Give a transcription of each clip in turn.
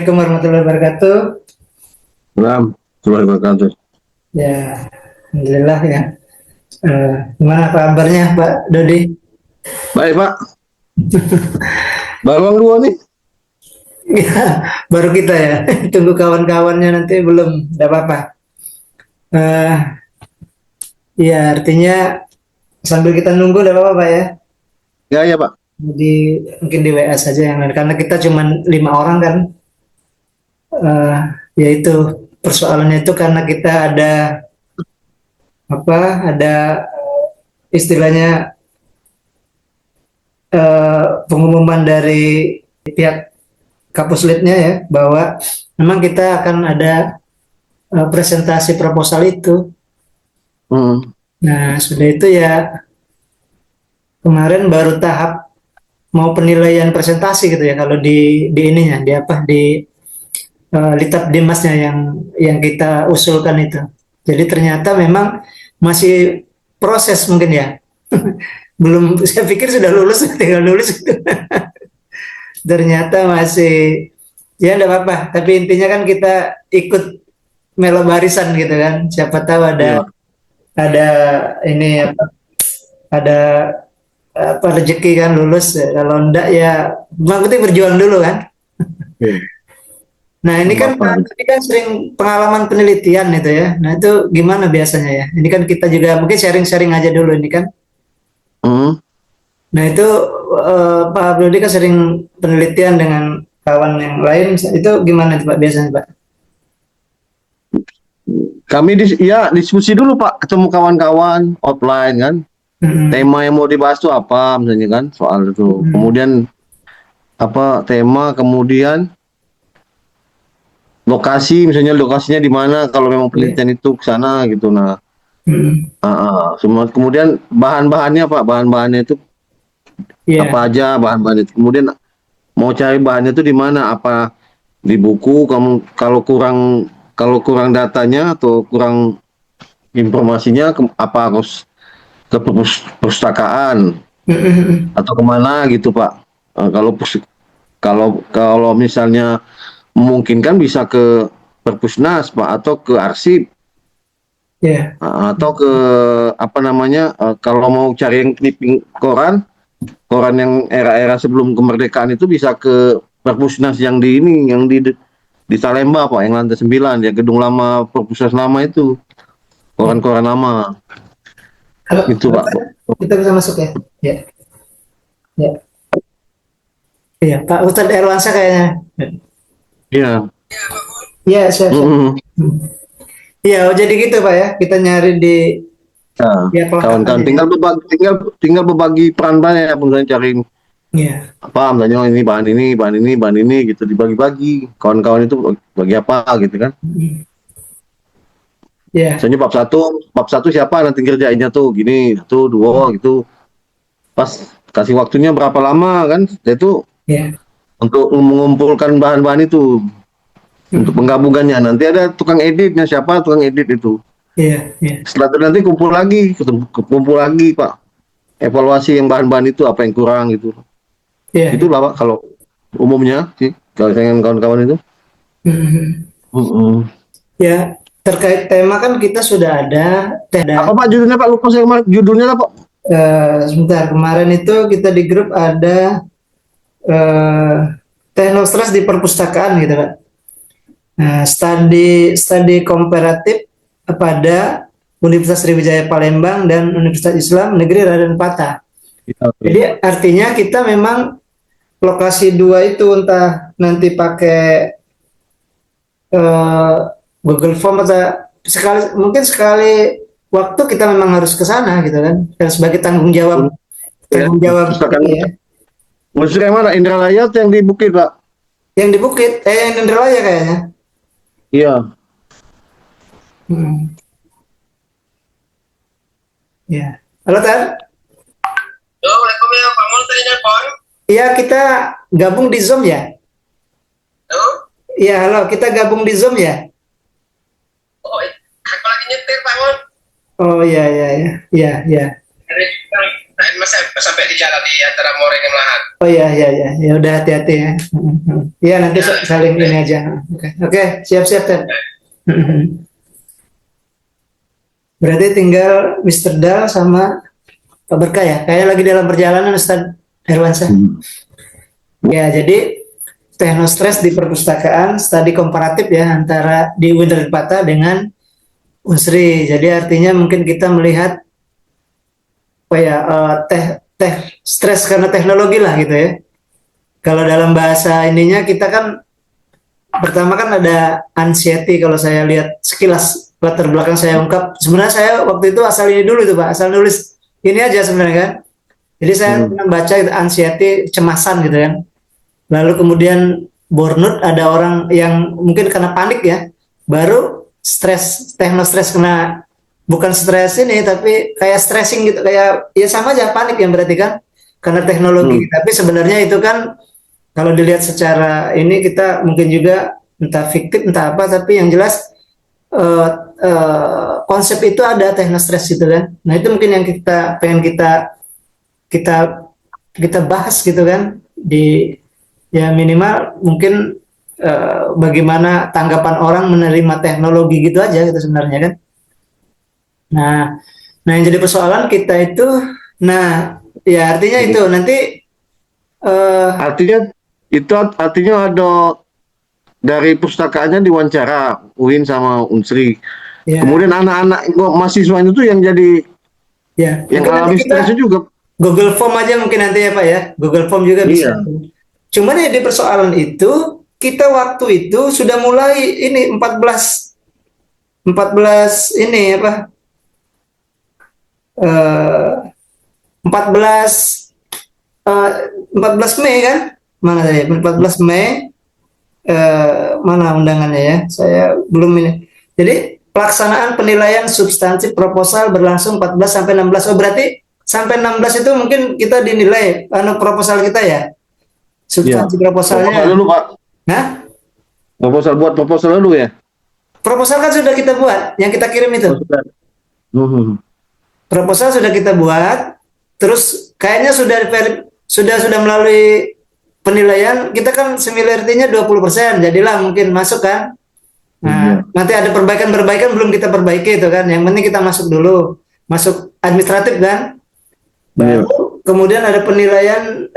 Assalamualaikum warahmatullahi wabarakatuh. Salam, warahmatullahi wabarakatuh. Ya, alhamdulillah ya. Gimana kabarnya Pak Dodi? Baik Pak, Bawang dua nih. Ya, baru kita ya. Tunggu kawan-kawannya nanti belum. Tidak apa-apa. Eh, ya, artinya sambil kita nunggu tidak apa-apa Pak ya. Ya ya Pak. Jadi mungkin di WA saja yang lain. Karena kita cuma 5 orang kan. Eh, Yaitu persoalannya itu karena kita ada apa? Ada istilahnya pengumuman dari pihak Kapusletnya ya bahwa memang kita akan ada presentasi proposal itu. Hmm. Nah, sudah itu ya kemarin baru tahap mau penilaian presentasi gitu ya kalau di ininya di apa di Litap Dimasnya yang kita usulkan itu. Jadi ternyata memang masih proses mungkin ya. Belum saya pikir sudah lulus tinggal lulus gitu. Ternyata masih ya enggak apa-apa, tapi intinya kan kita ikut melo barisan gitu kan. Siapa tahu Iya Pak. ada ini apa ada apa rezeki kan lulus. Kalau enggak ya yang penting berjuang dulu kan. Oke. Nah, ini kan Pak Bapak. Dodi kan sering pengalaman penelitian itu ya. Nah, itu gimana biasanya ya? Ini kan kita juga mungkin sharing-sharing aja dulu ini kan. Hmm. Nah, itu Pak Dodi kan sering penelitian dengan kawan yang lain. Itu gimana tuh, Pak biasanya, Pak? Kami ya diskusi dulu Pak, ketemu kawan-kawan offline kan. Hmm. Tema yang mau dibahas itu apa misalnya kan soal itu. Hmm. Kemudian apa tema, kemudian lokasi misalnya lokasinya di mana kalau memang Ya. penelitian itu ke sana gitu. Nah, Hmm. semua kemudian bahan-bahannya Pak, bahan-bahannya itu Iya. apa aja bahan-bahan itu. Kemudian mau cari bahannya itu di mana? Apa di buku? Kamu kalau kurang datanya atau kurang informasinya, apa harus ke perpustakaan Hmm. atau kemana gitu Pak? Kalau misalnya memungkinkan bisa ke perpusnas Pak atau ke arsip. Ya. Atau ke apa namanya, kalau mau cari yang clipping koran yang era-era sebelum kemerdekaan itu bisa ke perpusnas yang di ini, yang di Salemba Pak, yang lantai 9 ya, gedung lama perpusnas lama itu, Ya. koran-koran lama Halo, itu halo, Pak. Pak. Kita bisa masuk ya? Ya. Ya. Iya, Pak Ustadz Erwansyah kayaknya. Iya. Iya, siap, siap. Mm-mm. Iya, oh jadi gitu, Pak ya. Kita nyari di Ya, ya kelengkap kawan-kawan aja ya. tinggal berbagi peran-peran ya, misalnya cari Iya. apa, misalnya oh, ini bahan ini, bahan ini, bahan ini gitu, dibagi-bagi kawan-kawan itu bagi apa gitu kan. Hmm. Iya. Misalnya bab satu siapa nanti kerjainnya tuh gini, satu, dua gitu. Pas kasih waktunya berapa lama kan, itu Iya. untuk mengumpulkan bahan-bahan itu, untuk Hmm. penggabungannya. Nanti ada tukang editnya, siapa tukang edit itu. Iya. Iya. Setelah itu nanti kumpul lagi Pak. Evaluasi yang bahan-bahan itu apa yang kurang gitu. Iya. Iya. Itulah Pak kalau umumnya sih kalau dengan kawan-kawan itu. Hmm. Mm-mm. Ya, terkait tema kan kita sudah ada Apa Pak judulnya Pak? Lupa saya kemarin. Judulnya apa Pak? sebentar kemarin itu kita di grup ada eh, teknostress di perpustakaan gitu kan. Nah, studi komparatif pada Universitas Sriwijaya Palembang dan Universitas Islam Negeri Raden Patah. Iya, oke. Jadi artinya kita memang lokasi dua itu entah nanti pakai eh, Google Form atau sekali waktu kita memang harus ke sana gitu kan. Dan sebagai Ya, tanggung jawab perpustakaan. ini ya. Maksudnya yang mana? Indralaya atau yang di Bukit Pak? Yang di Bukit, yang di Indralaya kayaknya. Iya. Hmm, ya. Halo Tan. Halo, Assalamualaikum ya, Pak Mun tadi nelpon. Iya kita gabung di Zoom ya. Halo? Iya halo kita gabung di Zoom ya. Oh, aku lagi nyetir, Pak Mun. Oh iya iya iya iya iya. Dari saya masa sampai di jalan di antara Moreng dan Lahan. Oh iya iya iya, ya udah hati-hati ya. Iya nanti saling ini aja. Oke oke, siap-siap Ted. Berarti tinggal Mr. Dal sama Pak Berkah ya. Kayaknya lagi dalam perjalanan Ustaz Herwansyah. Ya jadi teknostress di perpustakaan, studi komparatif ya antara di Winterpata dengan Unsri. Jadi artinya mungkin kita melihat apa ya stres karena teknologi lah gitu ya. Kalau dalam bahasa ininya kita kan pertama kan ada anxiety kalau saya lihat sekilas latar belakang saya ungkap. Sebenarnya saya waktu itu asal ini dulu itu Pak, asal nulis ini aja sebenarnya kan. Jadi saya pernah baca itu anxiety, cemasan gitu kan. Lalu kemudian burnout ada orang yang mungkin karena panik ya, baru stres, teknostres kena bukan stres ini tapi kayak stressing gitu, kayak ya sama aja panik yang berarti kan karena teknologi. Tapi sebenarnya itu kan kalau dilihat secara ini kita mungkin juga entah fiktif entah apa, tapi yang jelas konsep itu ada teknostress gitu kan. Nah itu mungkin yang kita pengen kita kita bahas gitu kan di ya minimal mungkin bagaimana tanggapan orang menerima teknologi gitu aja gitu sebenarnya kan. Nah yang jadi persoalan kita itu, nah ya artinya itu nanti artinya ada dari pustakaannya diwawancara Uin sama Unsri. ya, Kemudian anak-anak mahasiswa itu yang jadi ya yang mungkin alami nanti kita stresnya juga. Google Form aja mungkin nanti ya Pak ya, Google Form juga bisa. Iya. Cuman ya di persoalan itu kita waktu itu sudah mulai ini 14 ini apa 14 Mei kan, mana tadi 14 Mei mana undangannya ya, saya belum ini. Jadi pelaksanaan penilaian substansi proposal berlangsung 14 sampai 16. Oh berarti sampai 16 itu mungkin kita dinilai proposal kita ya, substansi proposalnya. Proposal dulu Pak. Nah, Proposal dulu ya. proposal kan sudah kita buat, yang kita kirim itu. Proposal sudah kita buat, terus kayaknya sudah melalui penilaian, kita kan similarity-nya 20%, jadilah mungkin masuk kan. Nah, nanti ada perbaikan belum kita perbaiki itu kan. Yang penting kita masuk dulu, masuk administratif kan. Baru kemudian ada penilaian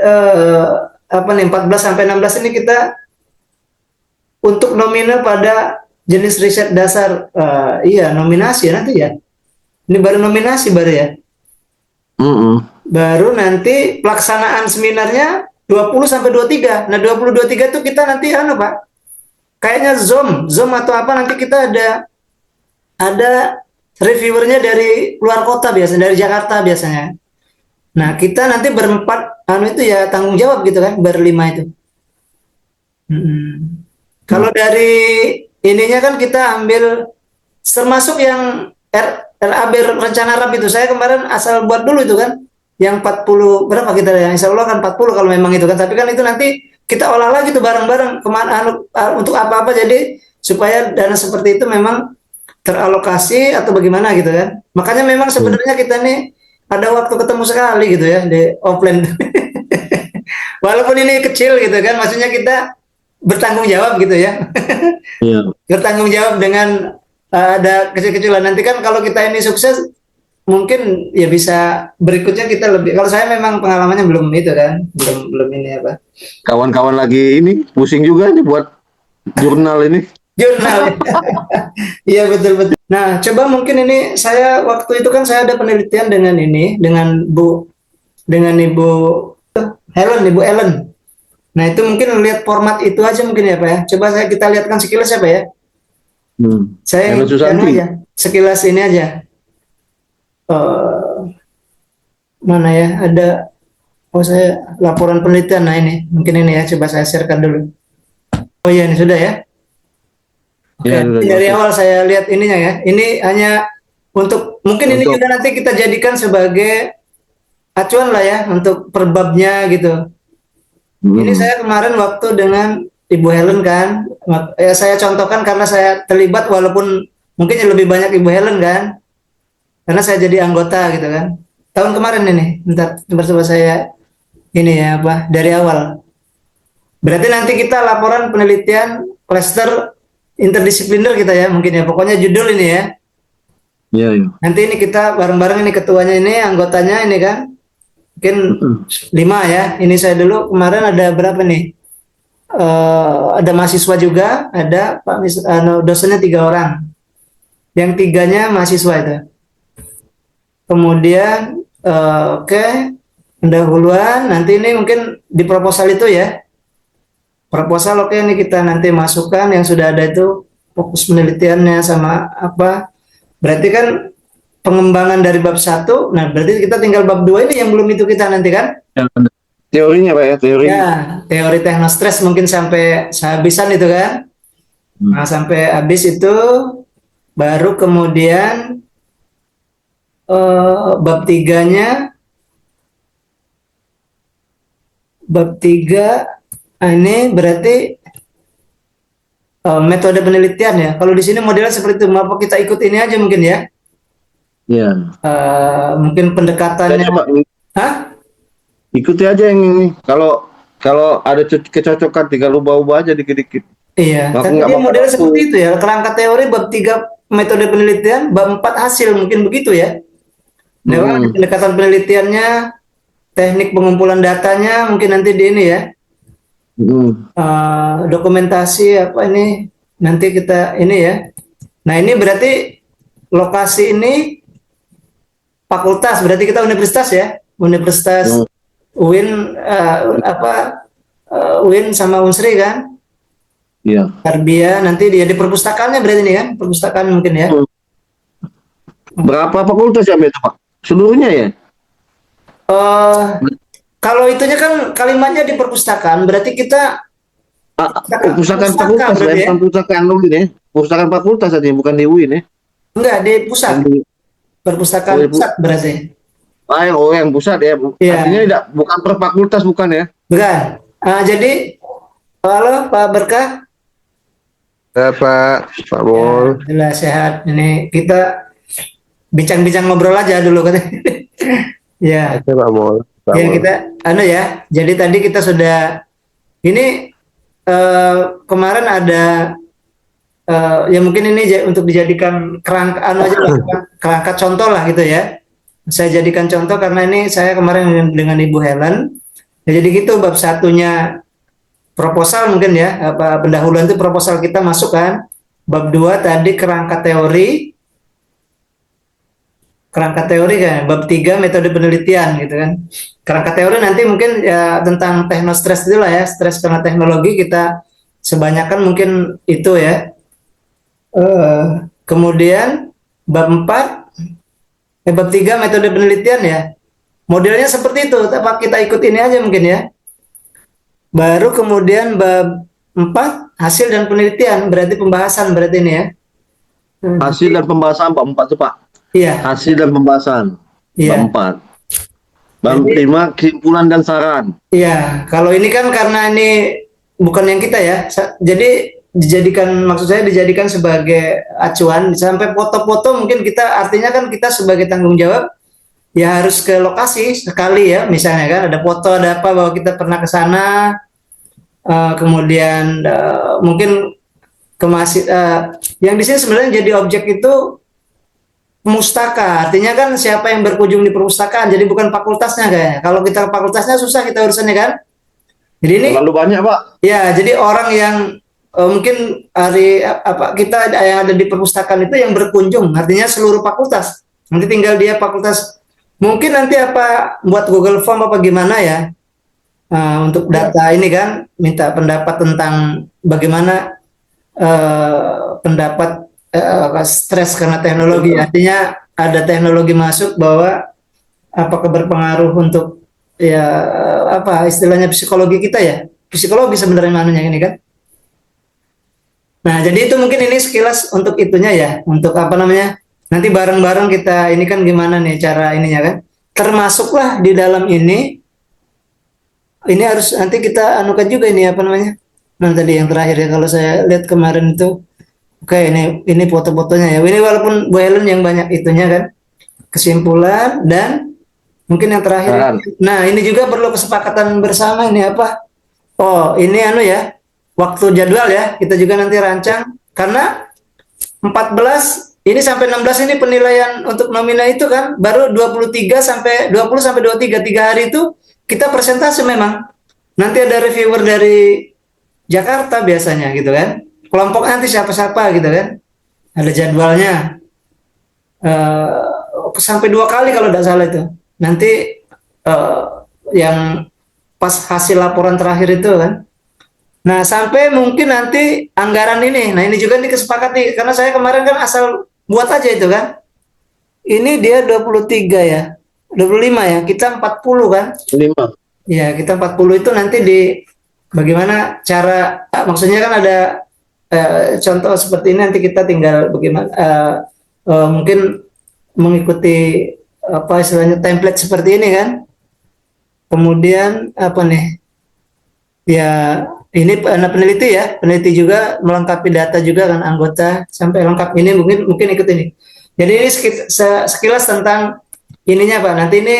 14 sampai 16 ini kita untuk nominal pada jenis riset dasar. Iya, nominasi nanti ya. Ini baru nominasi baru ya. Baru nanti pelaksanaan seminarnya 20 sampai 23. Nah, 20 23 itu kita nanti Pak. Kayaknya Zoom atau apa nanti kita ada reviewernya dari luar kota biasanya, dari Jakarta biasanya. Nah, kita nanti berempat itu ya tanggung jawab gitu kan, berlima itu. Kalau dari ininya kan kita ambil termasuk yang RAB rencana RAB itu, saya kemarin asal buat dulu itu kan, yang 40 berapa kita ya, insya Allah kan 40 kalau memang itu kan, tapi kan itu nanti kita olah lagi tuh bareng-bareng kemana untuk apa-apa, jadi supaya dana seperti itu memang teralokasi atau bagaimana gitu kan. Makanya memang sebenarnya kita nih ada waktu ketemu sekali gitu ya di offline. Walaupun ini kecil gitu kan, maksudnya kita bertanggung jawab gitu ya. Bertanggung jawab dengan ada kecil-kecilan. Nanti kan kalau kita ini sukses, mungkin ya bisa berikutnya kita lebih. Kalau saya memang pengalamannya belum itu kan, belum ini apa. Kawan-kawan lagi ini pusing juga nih buat jurnal ini. Jurnal. Iya betul. Nah, coba mungkin ini saya waktu itu kan saya ada penelitian dengan Ibu Ellen. Nah, itu mungkin lihat format itu aja mungkin ya Pak ya. Coba kita lihatkan sekilas ya Pak ya. Saya aja sekilas ini aja. Mana ya, ada saya laporan penelitian. Nah ini mungkin ini ya, coba saya sharekan dulu. Oh iya, ini sudah ya. Oke, dari awal saya lihat ininya ya. Ini hanya mungkin ini juga nanti kita jadikan sebagai acuan lah ya untuk perbabnya gitu. Ini saya kemarin waktu dengan Ibu Helen kan, saya contohkan karena saya terlibat, walaupun mungkin lebih banyak Ibu Helen kan, karena saya jadi anggota gitu kan. tahun kemarin ini. Bentar, coba saya ini ya apa dari awal. Berarti nanti kita laporan penelitian klaster interdisipliner kita ya mungkin ya. Pokoknya judul ini ya. Iya, iya. Nanti ini kita bareng-bareng ini ketuanya ini, anggotanya ini kan. Mungkin 5 ya. Ini saya dulu kemarin ada berapa nih? Ada mahasiswa juga, ada dosennya 3 orang. Yang 3-nya mahasiswa itu. Kemudian oke, pendahuluan. Nanti ini mungkin di proposal itu ya. Proposal oke ini kita nanti masukkan yang sudah ada itu fokus penelitiannya sama apa. Berarti kan pengembangan dari bab 1. Nah, berarti kita tinggal bab 2 ini yang belum itu kita nanti kan. Teorinya Pak ya, teori. Ya, teori teknostress mungkin sampai sehabisan itu kan. Nah, sampai habis itu baru kemudian bab 3-nya bab 3 ini berarti metode penelitian ya. Kalau di sini modelnya seperti itu, apa kita ikut ini aja mungkin ya. Iya. Mungkin pendekatannya. Saya coba Hah? ikuti aja yang ini. Kalau ada kecocokan tinggal ubah-ubah aja dikit-dikit. Iya, Aku tapi nggak dia bakal modelnya aku. seperti itu ya. Kerangka teori bab 3 metode penelitian, bab 4 hasil mungkin begitu ya. Nah, pendekatan penelitiannya, teknik pengumpulan datanya mungkin nanti di ini ya. Dokumentasi apa ini nanti kita ini ya. Nah, ini berarti lokasi ini fakultas, berarti kita universitas ya. Universitas UIN UIN sama Unsri kan. Iya. Tarbiyah nanti dia di perpustakaannya berarti ini kan, perpustakaan mungkin ya. Berapa fakultas yang itu Pak? Seluruhnya ya? Kalau itunya kan kalimatnya di perpustakaan, berarti kita Pustakaan pustaka fakultas berarti ya? bukan pustakaan UIN ya. Pustakaan fakultas aja bukan di UIN ya. Enggak di pusat, perpustakaan pusat berarti. Yang pusat ya. Iya. Artinya tidak bukan per fakultas bukan ya? Bukan. Jadi halo Pak Berkah. Ya Pak Mul. Alhamdulillah sehat. Ini kita bincang-bincang ngobrol aja dulu kan. Ya. Oke Pak Mul. Ya kita ya. Jadi tadi kita sudah ini kemarin ada ya mungkin ini untuk dijadikan kerangka aja lah, kerangka contoh lah gitu ya. Saya jadikan contoh karena ini saya kemarin dengan Ibu Helen. Ya, jadi gitu bab 1-nya proposal mungkin ya, apa pendahuluan itu proposal kita masuk kan. Bab 2 tadi kerangka teori kan. Bab 3 metode penelitian gitu kan. Kerangka teori nanti mungkin ya tentang teknostress itu lah ya, stres karena teknologi kita sebanyakan mungkin itu ya. Kemudian bab 4 bab 3 metode penelitian ya. Modelnya seperti itu, apa kita ikut ini aja mungkin ya. Baru kemudian bab 4 hasil dan penelitian, berarti pembahasan berarti ini ya. Hasil dan pembahasan bab 4 tuh Pak. Iya. Hasil dan pembahasan Iya. bab 4. Bab 5 kesimpulan dan saran. Iya, kalau ini kan karena ini bukan yang kita ya. Jadi maksud saya dijadikan sebagai acuan sampai foto-foto mungkin kita artinya kan kita sebagai tanggung jawab ya harus ke lokasi sekali ya, misalnya kan ada foto ada apa bahwa kita pernah ke sana. Kemudian mungkin yang di sini sebenarnya jadi objek itu pemustaka, artinya kan siapa yang berkunjung di perpustakaan, jadi bukan fakultasnya kayaknya. Kalau kita fakultasnya susah kita urusannya kan. Jadi ini Terlalu banyak Pak. ya, jadi orang yang mungkin kita yang ada di perpustakaan itu yang berkunjung, artinya seluruh fakultas. Nanti tinggal dia fakultas, mungkin nanti apa buat Google Form apa gimana ya. Untuk data ini kan minta pendapat tentang bagaimana pendapat stres karena teknologi. Artinya ada teknologi masuk bahwa apakah berpengaruh untuk ya apa istilahnya psikologi kita ya, psikologi sebenarnya manunya ini kan. Nah jadi itu mungkin ini sekilas untuk itunya ya, untuk apa namanya nanti bareng-bareng kita ini kan gimana nih cara ininya kan, termasuklah di dalam ini harus nanti kita anukan juga ini apa namanya. Nah tadi yang terakhir ya kalau saya lihat kemarin itu, oke ini foto-fotonya ya. Ini walaupun Bu Helen yang banyak itunya kan, kesimpulan dan Mungkin yang terakhir. Saran. Nah, ini juga perlu kesepakatan bersama ini apa? Oh, ini ya. Waktu jadwal ya. Kita juga nanti rancang karena 14 ini sampai 16 ini penilaian untuk nomina itu kan baru 23 sampai 20 sampai 23 3 hari itu kita presentasi memang. Nanti ada reviewer dari Jakarta biasanya gitu kan. Kelompok nanti siapa-siapa gitu kan. Ada jadwalnya. Sampai 2 kali kalau tidak salah itu. Nanti eh, yang pas hasil laporan terakhir itu kan. Nah, sampai mungkin nanti anggaran ini. Nah, ini juga nih kesepakati karena saya kemarin kan asal buat aja itu kan. Ini dia 23 ya. 25 ya. Kita 40 kan. 5. Ya, kita 40 itu nanti di bagaimana cara maksudnya kan ada contoh seperti ini nanti kita tinggal bagaimana mungkin mengikuti apa istilahnya template seperti ini kan. Kemudian apa nih? Ya, ini peneliti ya, peneliti juga melengkapi data juga kan anggota sampai lengkap ini mungkin ikut ini. Jadi ini sekilas tentang ininya Pak. Nanti ini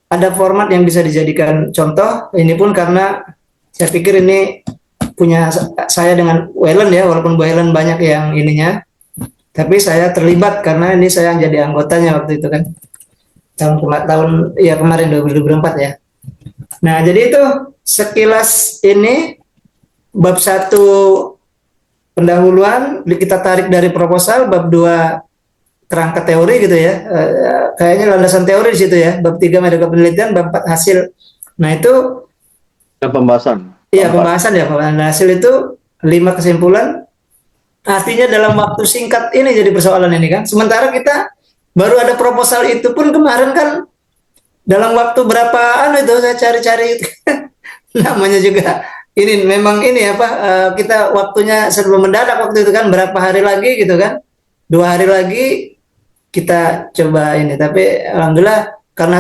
ada format yang bisa dijadikan contoh. Ini pun karena saya pikir ini punya saya dengan Wellen ya, walaupun Bu Helen banyak yang ininya, tapi saya terlibat karena ini saya jadi anggotanya waktu itu kan. Tahun ya kemarin 2024 ya. Nah, jadi itu sekilas ini bab 1 pendahuluan kita tarik dari proposal, bab 2 kerangka teori gitu ya. Kayaknya landasan teori di situ ya. Bab 3 metode penelitian, bab 4 hasil. Nah, itu Pembahasan. iya pembahasan ya. Nah, hasil itu 5 kesimpulan. Artinya dalam waktu singkat ini jadi persoalan ini kan. Sementara kita baru ada proposal itu pun kemarin kan dalam waktu berapa itu saya cari-cari namanya juga ini memang ini apa kita waktunya sebelum mendadak waktu itu kan berapa hari lagi gitu kan 2 hari lagi kita coba ini tapi alhamdulillah karena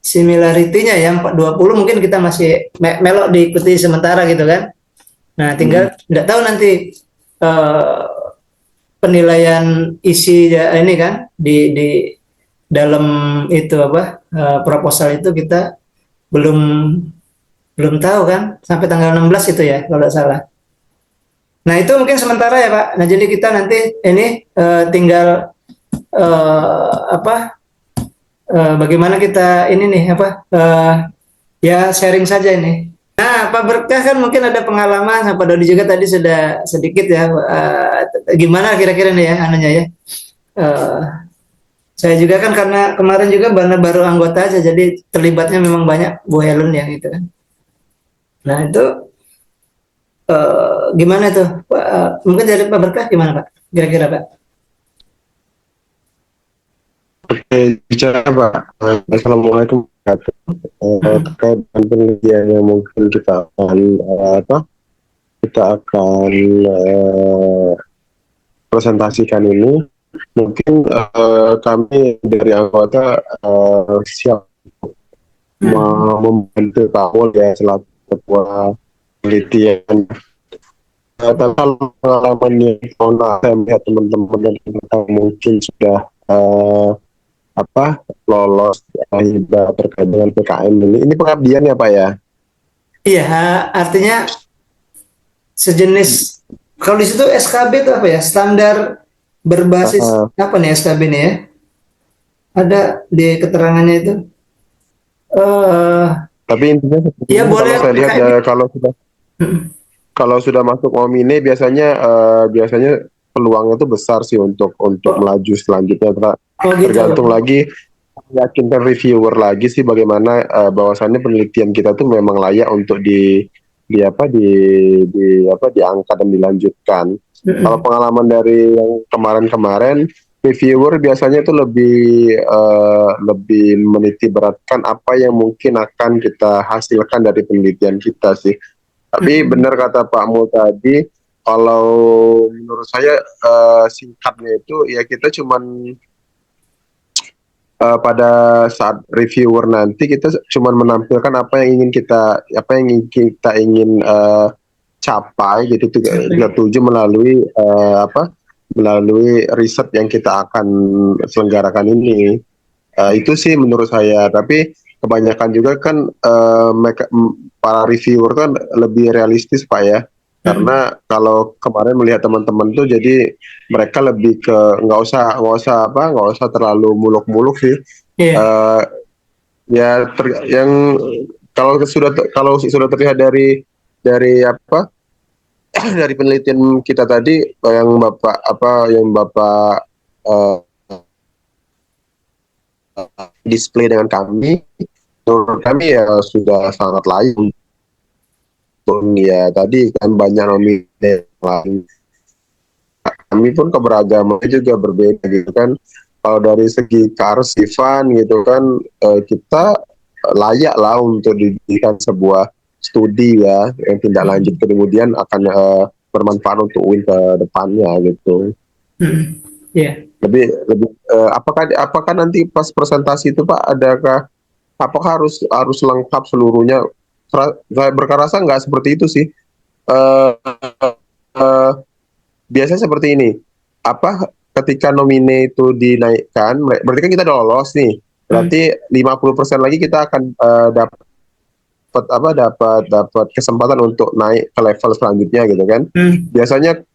similarity-nya ya 20 mungkin kita masih melok diikuti sementara gitu kan. Nah tinggal tidak tahu nanti penilaian isi ini kan di dalam itu proposal itu kita belum tahu kan sampai tanggal 16 itu ya kalau tidak salah. Nah itu mungkin sementara ya Pak. Nah jadi kita nanti ini tinggal bagaimana kita ini nih ya sharing saja ini. Nah Pak Berkah kan mungkin ada pengalaman, Pak Dodi juga tadi sudah sedikit ya gimana kira-kira nih ya anunya ya. Saya juga kan karena kemarin juga baru anggota aja, jadi terlibatnya memang banyak Bu Helen ya gitu kan. Nah itu gimana tuh? Mungkin dari Pak Berkah gimana Pak? Kira-kira Pak? Oke, bicara Pak. Assalamualaikum terkait dengan penelitian yang mungkin kita akan presentasikan ini. Mungkin kami dari anggota siap membantu Pak Wol ya selaku ketua penelitian. Tapi kalau pengalamannya saya melihat teman-teman dan kita mungkin sudah lolos hibah terkait dengan PKM ini pengabdian ya Pak ya? Iya, artinya sejenis kalau di situ SKB itu apa ya? Standar berbasis apa nih SKB ini ya? Ada di keterangannya itu. Tapi intinya ya boleh saya lihat kalau sudah masuk Omine biasanya peluangnya itu besar sih untuk melaju selanjutnya. Tergantung lagi yakinkan reviewer lagi sih bagaimana bahwasannya penelitian kita tuh memang layak untuk diangkat dan dilanjutkan. Kalau pengalaman dari yang kemarin reviewer biasanya itu lebih meniti beratkan apa yang mungkin akan kita hasilkan dari penelitian kita sih. Tapi benar kata Pak Mul tadi, kalau menurut saya singkatnya itu ya kita cuman pada saat reviewer nanti kita cuman menampilkan apa yang kita ingin capai gitu, kita tuju melalui melalui riset yang kita akan selenggarakan ini. Itu sih menurut saya. Tapi kebanyakan juga kan para reviewer kan lebih realistis Pak ya. Karena kalau kemarin melihat teman-teman tuh, jadi mereka lebih ke nggak usah terlalu muluk-muluk sih. Iya. Eh, yang kalau sudah terlihat dari apa dari penelitian kita tadi, yang bapak eh, display dengan kami, menurut kami ya sudah sangat layak untuk, ya tadi kan banyak nominasi lain. Kami pun keberagamannya juga berbeda gitu kan. Kalau dari segi kearsipan gitu kan, kita layak lah untuk dijadikan sebuah studi ya yang tindak lanjut kemudian akan bermanfaat untuk UIN ke depannya gitu. Iya. Lebih apakah nanti pas presentasi itu Pak, apakah harus lengkap seluruhnya? Saya berkerasa nggak seperti itu sih. Eh, eh, Biasanya seperti ini. Ketika nomine itu dinaikkan, berarti kan kita udah lolos nih. Berarti 50% lagi kita akan dapat kesempatan untuk naik ke level selanjutnya gitu kan. Biasanya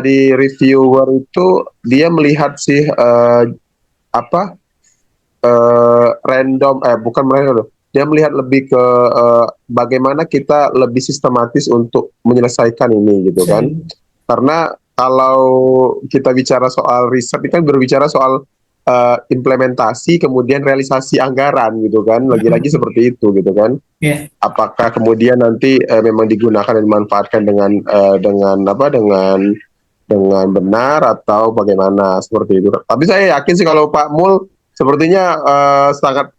di reviewer itu dia melihat sih random, bukan random, dia melihat lebih ke bagaimana kita lebih sistematis untuk menyelesaikan ini gitu kan. Karena kalau kita bicara soal riset ini kan berbicara soal implementasi kemudian realisasi anggaran gitu kan, lagi-lagi seperti itu gitu kan. Apakah kemudian nanti memang digunakan dan dimanfaatkan dengan benar atau bagaimana seperti itu. Tapi saya yakin sih kalau Pak Mul sepertinya sangat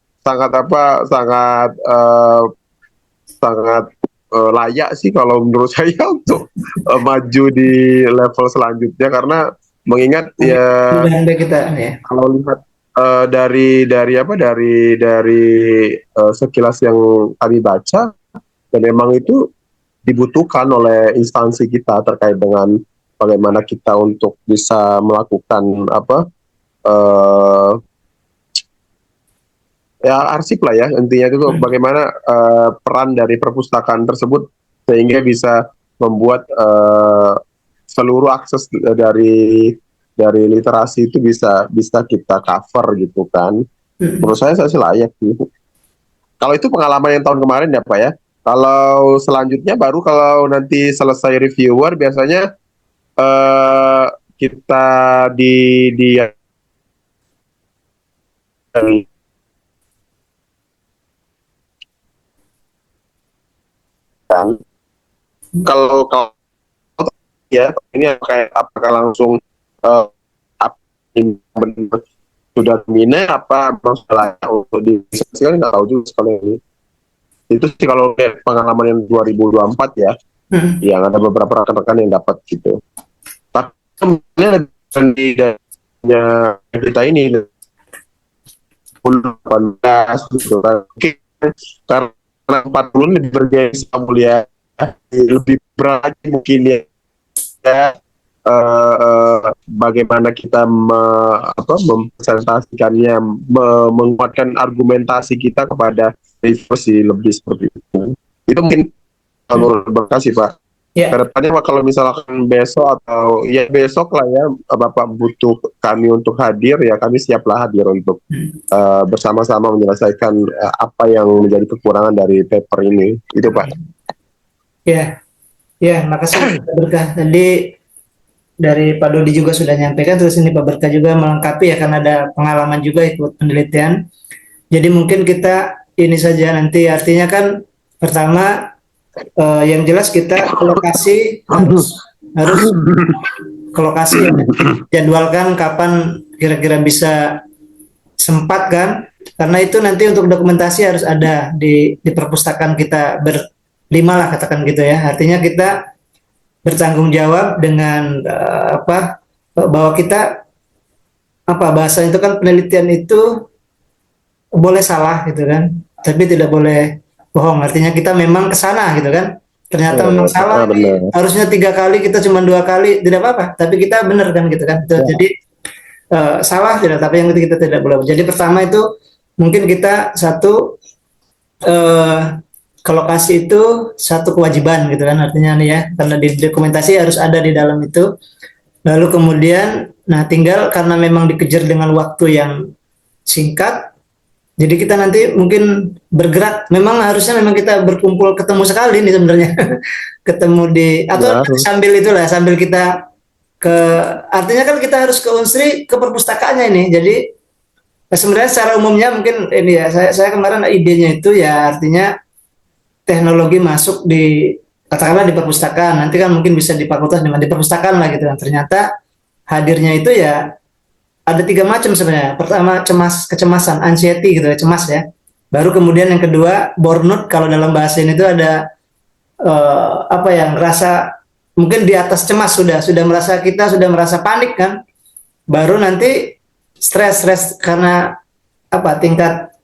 layak sih kalau menurut saya untuk maju di level selanjutnya, karena mengingat ya kita ya. kalau lihat dari sekilas yang kami baca, dan memang itu dibutuhkan oleh instansi kita terkait dengan bagaimana kita untuk bisa melakukan arsip lah ya, intinya itu bagaimana peran dari perpustakaan tersebut sehingga bisa membuat seluruh akses dari literasi itu bisa kita cover gitu kan. Menurut saya sih layak sih. Kalau itu pengalaman yang tahun kemarin ya Pak ya. Kalau selanjutnya baru kalau nanti selesai reviewer biasanya kita di kalau ya ini apakah langsung sudah mine apa masalah untuk sekali nggak tahu juga sekali ini. Itu sih kalau lihat pengalaman yang 2024 ya, yang ada beberapa rekan-rekan yang dapat gitu. Tapi di kita ini 18 gitu kan. Karena 40 lebih bergengsi mulia, lebih berat mungkin ya. Bagaimana kita mempresentasikannya, menguatkan argumentasi kita kepada review lebih seperti itu. Itu mungkin terima kasih Pak. Kedepannya Pak, kalau misalkan besok atau ya besok lah ya Bapak butuh kami untuk hadir, ya kami siaplah hadir untuk bersama-sama menyelesaikan apa yang menjadi kekurangan dari paper ini. Itu Pak. Ya, makasih Pak Berkah. Tadi dari Pak Dodi juga sudah nyampaikan, terus ini Pak Berkah juga melengkapi ya, karena ada pengalaman juga ikut penelitian. Jadi mungkin kita ini saja nanti, artinya kan pertama yang jelas kita lokasi harus ke lokasi ya, jadwalkan kapan kira-kira bisa sempat kan, karena itu nanti untuk dokumentasi harus ada di perpustakaan kita berlima lah katakan gitu ya. Artinya kita bertanggung jawab dengan bahwa kita bahasa itu kan penelitian itu boleh salah gitu kan, tapi tidak boleh bohong. Artinya kita memang ke sana gitu kan, ternyata memang salah, harusnya 3 kali kita cuma 2 kali, tidak apa-apa, tapi kita benar kan gitu kan. Jadi salah tidak, tapi yang kita tidak boleh. Jadi pertama itu mungkin kita satu, eh, ke lokasi itu satu kewajiban gitu kan, artinya nih ya, karena di dokumentasi harus ada di dalam itu. Lalu kemudian, nah tinggal karena memang dikejar dengan waktu yang singkat, jadi kita nanti mungkin bergerak. Memang harusnya memang kita berkumpul ketemu sekali nih sebenarnya, ketemu di atau Ya, sambil itulah, sambil kita ke, artinya kan kita harus ke Unsri, ke perpustakaannya ini. Jadi sebenarnya secara umumnya mungkin ini ya, saya kemarin idenya itu ya, artinya teknologi masuk di, katakanlah di perpustakaan, nanti kan mungkin bisa di fakultas dengan di perpustakaan lah gitu kan. Ternyata hadirnya itu ya ada tiga macam sebenarnya. Pertama kecemasan, anxiety gitu ya, cemas ya. Baru kemudian yang kedua burnout, kalau dalam bahasa ini itu ada, apa yang rasa mungkin di atas cemas, sudah merasa, kita sudah merasa panik kan. Baru nanti stres karena apa, tingkat,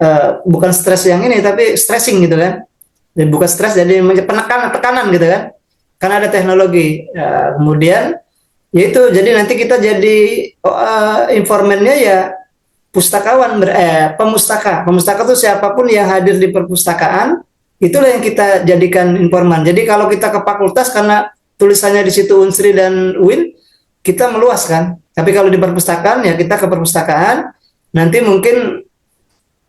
bukan stres yang ini tapi stressing gitu kan. Dan bukan stres, jadi tekanan gitu kan. Karena ada teknologi. Kemudian yaitu jadi nanti kita jadi, informannya ya pustakawan, pemustaka itu siapapun yang hadir di perpustakaan, itulah yang kita jadikan informan. Jadi kalau kita ke fakultas karena tulisannya di situ Unsri dan UIN, kita meluas kan. Tapi kalau di perpustakaan ya kita ke perpustakaan, nanti mungkin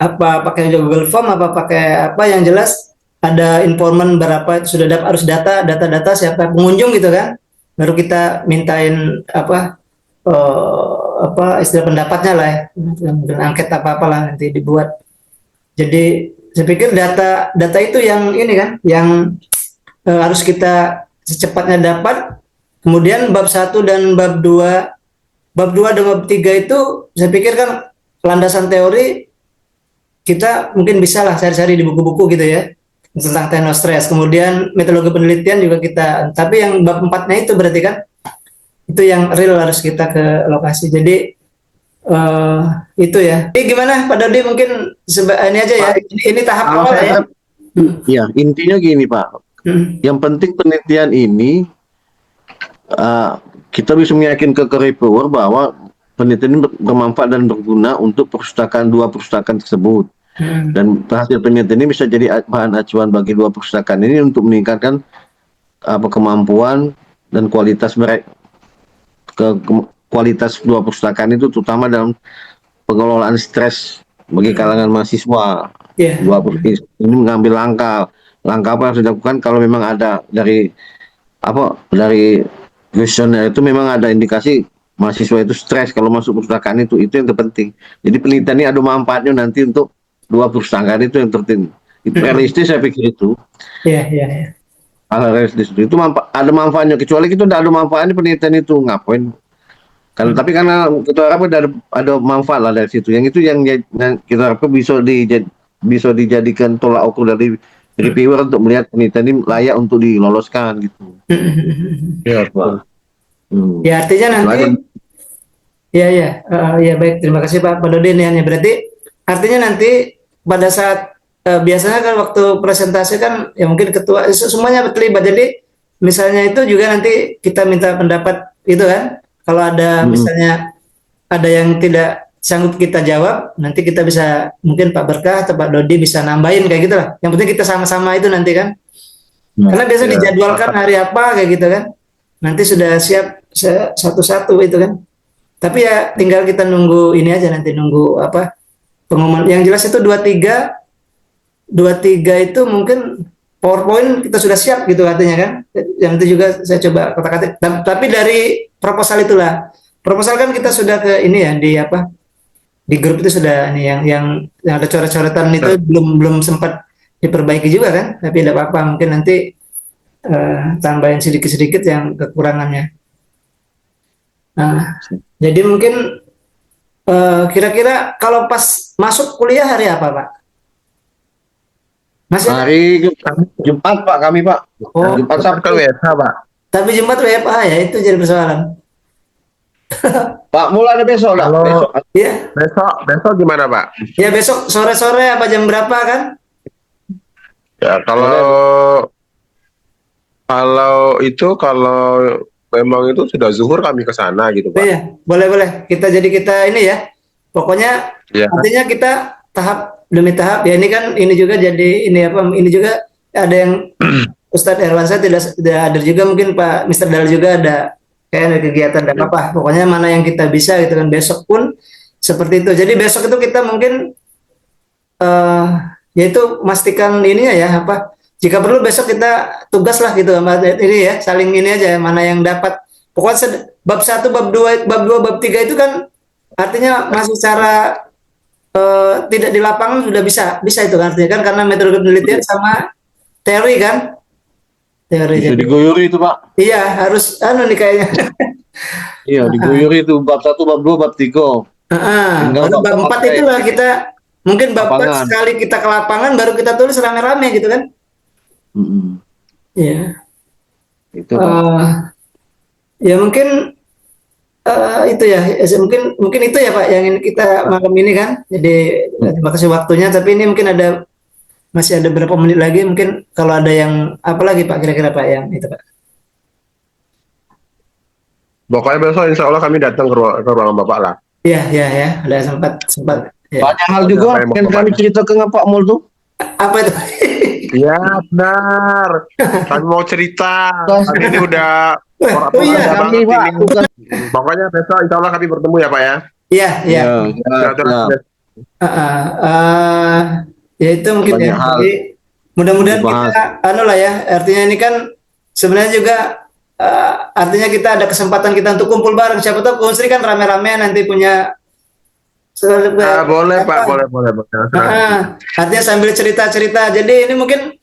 apa pakai Google Form, apa pakai apa, yang jelas ada informan berapa sudah harus data siapa pengunjung gitu kan. Baru kita mintain apa, istilah pendapatnya lah ya, mungkin angket apa apalah nanti dibuat. Jadi saya pikir data itu yang ini kan, yang, harus kita secepatnya dapat. Kemudian bab 1 dan bab 2 dan bab 3 itu saya pikir kan landasan teori kita mungkin bisa lah cari-cari di buku-buku gitu ya, tentang teknostress. Kemudian metodologi penelitian juga kita, tapi yang bab 4-nya itu berarti kan itu yang real, harus kita ke lokasi. Jadi, itu ya. Jadi gimana Pak Dodi, mungkin ini aja ya. Ini tahap Kalau awal ya. saya, ya intinya gini Pak, Hmm. yang penting penelitian ini kita bisa meyakinkan ke reviewer bahwa penelitian ini bermanfaat dan berguna untuk dua perpustakaan tersebut. Dan hasil penelitian ini bisa jadi bahan acuan bagi dua perpustakaan ini untuk meningkatkan kemampuan dan kualitas mereka, kualitas dua perpustakaan itu, terutama dalam pengelolaan stres bagi kalangan mahasiswa. Yeah. Ini mengambil langkah apa yang harus dilakukan kalau memang ada dari kuesioner itu memang ada indikasi mahasiswa itu stres kalau masuk perpustakaan itu yang terpenting. Jadi penelitian ini ada manfaatnya nanti untuk dua perpustakaan itu yang terpenting. Itu realistis, saya pikir itu. Iya. Hal realistis itu ada manfaatnya, kecuali kita tidak ada manfaatnya penelitian itu ngapain? Tapi karena kita harapkan ada manfaat lah dari situ. Yang itu yang kita harapkan bisa dijadikan tolak ukur dari reviewer untuk melihat penelitian ini layak untuk diloloskan gitu. Ya, Pak. Ya artinya nanti, ya baik, terima kasih Pak Dodi. Hanya berarti artinya nanti pada saat, biasanya kan waktu presentasi kan ya mungkin ketua semuanya terlibat. Jadi misalnya itu juga nanti kita minta pendapat itu kan. Kalau ada misalnya ada yang tidak sanggup kita jawab, nanti kita bisa, mungkin Pak Berkah atau Pak Dodi bisa nambahin kayak gitu lah. Yang penting kita sama-sama itu nanti kan. Karena biasa dijadwalkan hari apa kayak gitu kan. Nanti sudah siap satu-satu itu kan. Tapi ya tinggal kita nunggu ini aja, nanti nunggu apa pengumuman. Yang jelas itu 23 itu mungkin PowerPoint kita sudah siap gitu artinya kan. Yang itu juga saya coba kotak-katik. Tapi dari proposal itulah. Proposal kan kita sudah ke ini ya, di grup itu sudah ini yang ada coret-coretan itu belum sempat diperbaiki juga kan. Tapi tidak apa-apa, mungkin nanti tambahin sedikit-sedikit yang kekurangannya. Nah, jadi mungkin kira-kira kalau pas masuk kuliah hari apa Pak? Masih hari Jumat Pak, kami Pak. Jumat Sabtu WFH, Pak. Tapi Jumat WFH ya, itu jadi persoalan. Pak, mulai ada besok lah. Besok. Iya. Besok gimana, Pak? Ya besok sore-sore apa jam berapa kan? Ya kalau memang itu sudah zuhur kami ke sana gitu Pak. Iya, boleh. Kita ini ya. Pokoknya Ya. artinya kita tahap demi tahap ya, ini kan ini juga jadi ini juga ada yang Ustadz Erwansyah tidak hadir juga, mungkin Pak Mister Dal juga ada kayak ada kegiatan dan apa. Pokoknya mana yang kita bisa gitu kan, besok pun seperti itu. Jadi besok itu kita mungkin yaitu memastikan ininya ya apa, jika perlu besok kita tugas lah gitu ini ya, saling ini aja mana yang dapat. Pokoknya bab 1, bab 2, bab 2, bab 3 itu kan artinya masih secara tidak di lapangan sudah bisa itu kan, artinya kan karena metode penelitian sama teori kan. Teori Bisa jadi. diguyuri itu Pak. Iya, harus nih kayaknya. Iya, diguyuri itu bab 1, bab 2, bab 3. Tinggal Baru bab 4 pakai itulah kita mungkin bab 4 lapangan. sekali kita ke lapangan baru kita tulis rame-rame gitu kan. Iya. Itu Pak. Ya mungkin itu ya, mungkin itu ya Pak yang ingin kita malam ini kan. Jadi terima kasih waktunya, tapi ini mungkin masih ada beberapa menit lagi, mungkin kalau ada yang apa lagi Pak kira-kira Pak yang itu Pak. Pokoknya besok insya Allah kami datang ke ruangan Bapak lah. Iya, ada sempat ya. Banyak hal juga yang kami ceritakan Pak Mul tuh. Apa itu? Iya benar. Kami mau cerita. Kami ini udah Oh iya, Kami Pak, bukan. Pokoknya besok insya Allah kami bertemu ya Pak ya. Iya. Ya. Ya itu mungkin Banyak ya. hal Jadi mudah-mudahan dibahas. kita lah ya. Artinya ini kan sebenarnya juga artinya kita ada kesempatan kita untuk kumpul bareng. Siapa tahu Bu Sri kan rame-rame nanti punya Boleh Pak, boleh. artinya sambil cerita-cerita. Jadi ini mungkin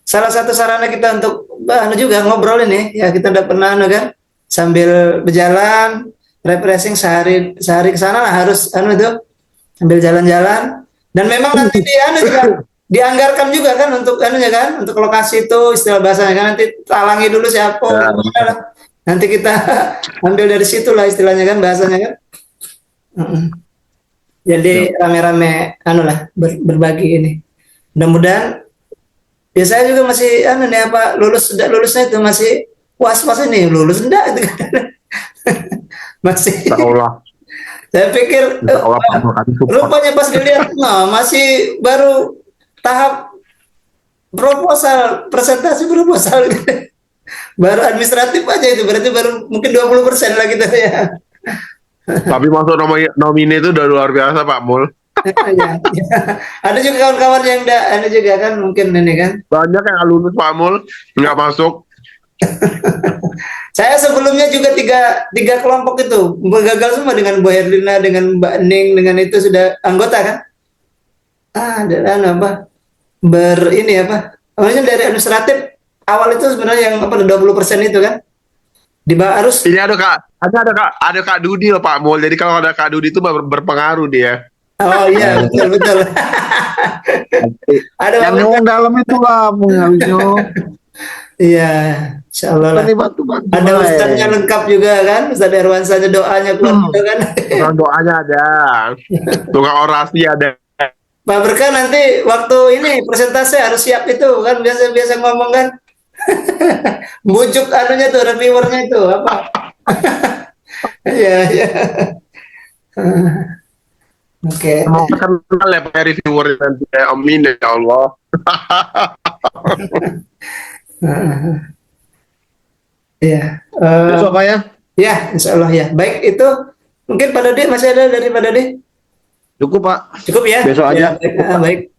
salah satu sarana kita untuk juga ngobrol ini ya, kita udah pernah kan sambil berjalan refreshing sehari ke sana lah, harus itu sambil jalan-jalan. Dan memang nanti juga dianggarkan juga kan untuk kan untuk lokasi itu, istilah bahasanya kan nanti talangi dulu siapa nanti kita ambil dari situ lah istilahnya kan, bahasanya kan. Jadi rame-rame berbagi ini. Mudah-mudahan ya saya juga masih lulusnya itu masih was-was ini, lulus enggak itu kan. Masih. Allah. Saya pikir rupanya pas dilihat masih baru tahap presentasi proposal. Baru administratif aja itu, berarti baru mungkin 20% lah kita ya. Tapi masuk nomine itu udah luar biasa Pak Mul. Ya. Ada juga kawan-kawan yang ada juga kan mungkin ini kan. Banyak yang lulus Pak Mul nggak masuk. Saya sebelumnya juga tiga kelompok itu gagal semua, dengan Bu Herlina, dengan Mbak Ning, dengan itu sudah anggota kan. Maksudnya dari administratif awal itu sebenarnya yang 20% itu kan. Harus Ini ada Kak Dudi loh Pak Mul. Jadi kalau ada Kak Dudi itu berpengaruh dia. Oh iya, betul. Ada yang dalam itu lah mengalihnya. Iya, insyaallah lah. Ada ustadznya lengkap juga kan, Ustadz Erwansyah, doanya kuat juga kan. Tukang doanya ada, tukang orasi ada. Pak Berkah nanti waktu ini presentasi harus siap itu kan, biasa ngomong kan. Bujuk tuh reviewernya itu apa? Iya. Oke. Semoga kenal ya Pak reviewer nanti. Amin ya Allah. Iya. Besok Pak ya? Ya, insya Allah ya. Baik, itu mungkin Pak Dodi masih ada dari Pak Dodi? Cukup Pak. Cukup ya? Besok aja. Ya, baik.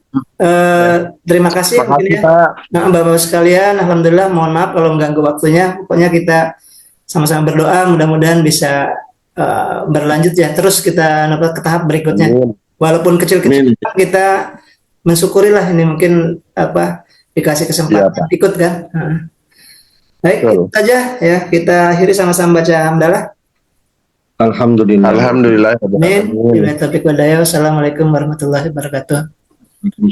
Terima kasih mungkin ya. Bapak-bapak sekalian, alhamdulillah, mohon maaf kalau mengganggu waktunya. Pokoknya kita sama-sama berdoa, mudah-mudahan bisa berlanjut ya. Terus kita ke tahap berikutnya. Walaupun kecil-kecil, kita mensyukurilah ini mungkin dikasih kesempatan ikut kan. Baik, itu saja ya. Kita akhiri sama-sama baca hamdalah. Alhamdulillah. Amin. Wassalamualaikum warahmatullahi wabarakatuh.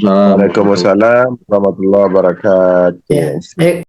Waalaikumsalam warahmatullahi wabarakatuh. Ya, baik.